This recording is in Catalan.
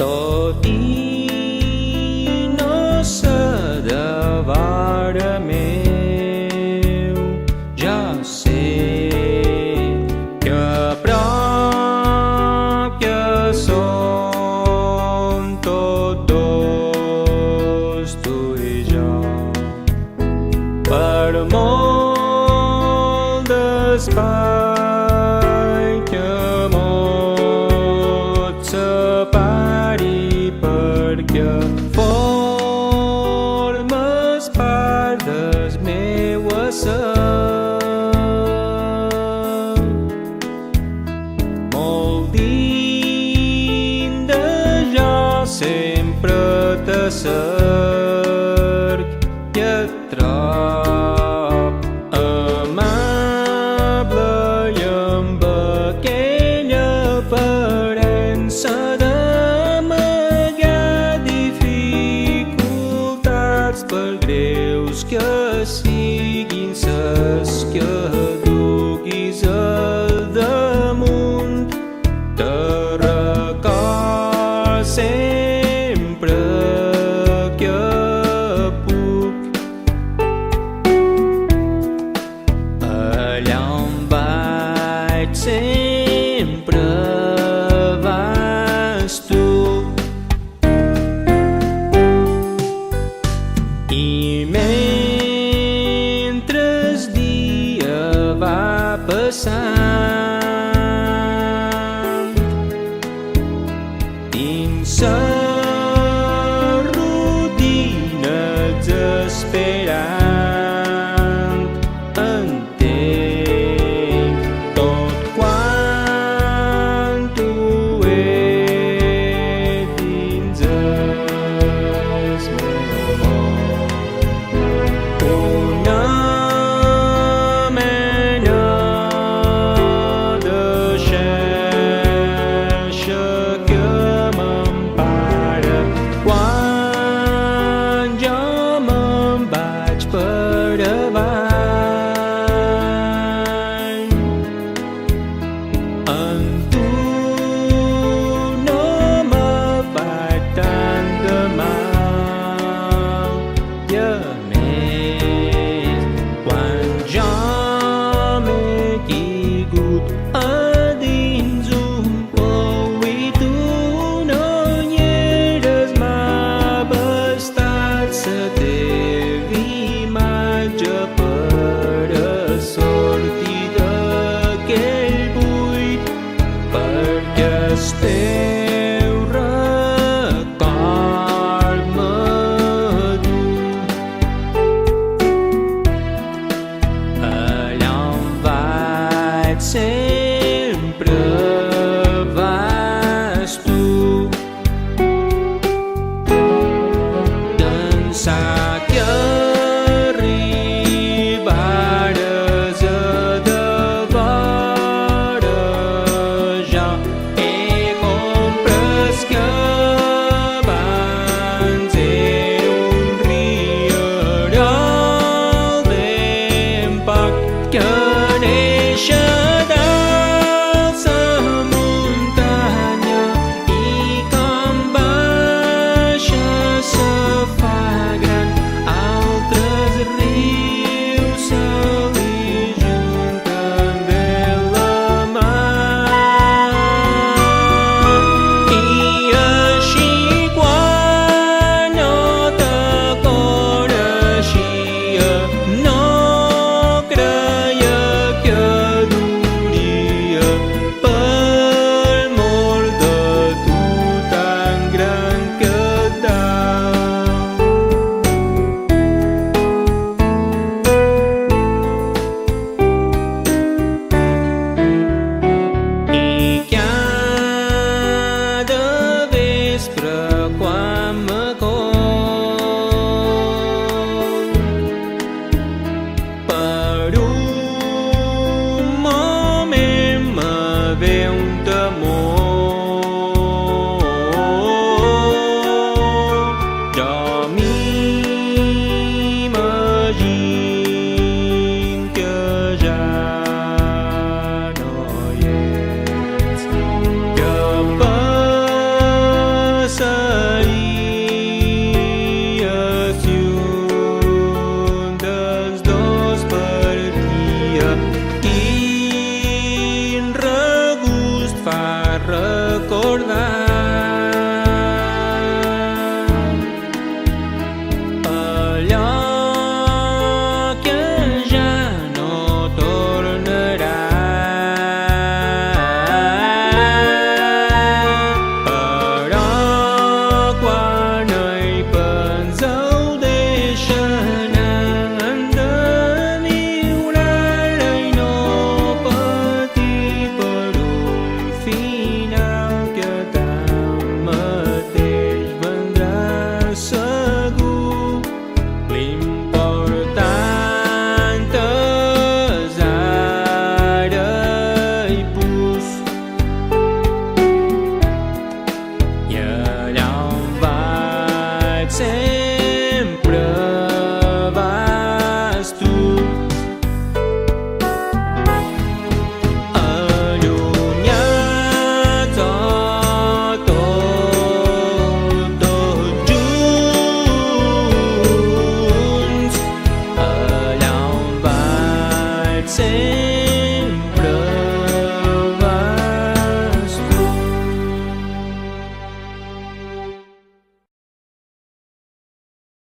tot i no ser de vora meu, ja sé que a prop que som tots dos, tu i jo. Per molt d'espai que mos separi, perquè formes part del meu ésser. Molt dins de jo sempre te cerc i et trob amable i amb aquella aparença d'amagar dificultats, per greus que siguin ses que duguis al damunt. Te record sempre que puc, allà on vaig sempre vas tu. I mentre el dia va passant dins la rutina desesperant, entenc tot quan tu ets dins el meu món. Una mena de xarxa que m'empara quan jo me'n vaig per avall. En tu no me faig tant de mal, i a més quan jo m'he caigut a dins un pou i tu no hi eres, m'ha bastat la teva imatge per a sortir d'aquell buit, perquè el teu record m'adu allà on vaig sempre vas tu. D'ençà que arribares a devora, jo he comprès que abans era un rierol ben poc que néixer dalt la muntanya i com baixa se fa gran. Altres rius se li junten de la mar, i així quan no te coneixia no creia que duria per molt de tu tan gran que dalt. I cada vespre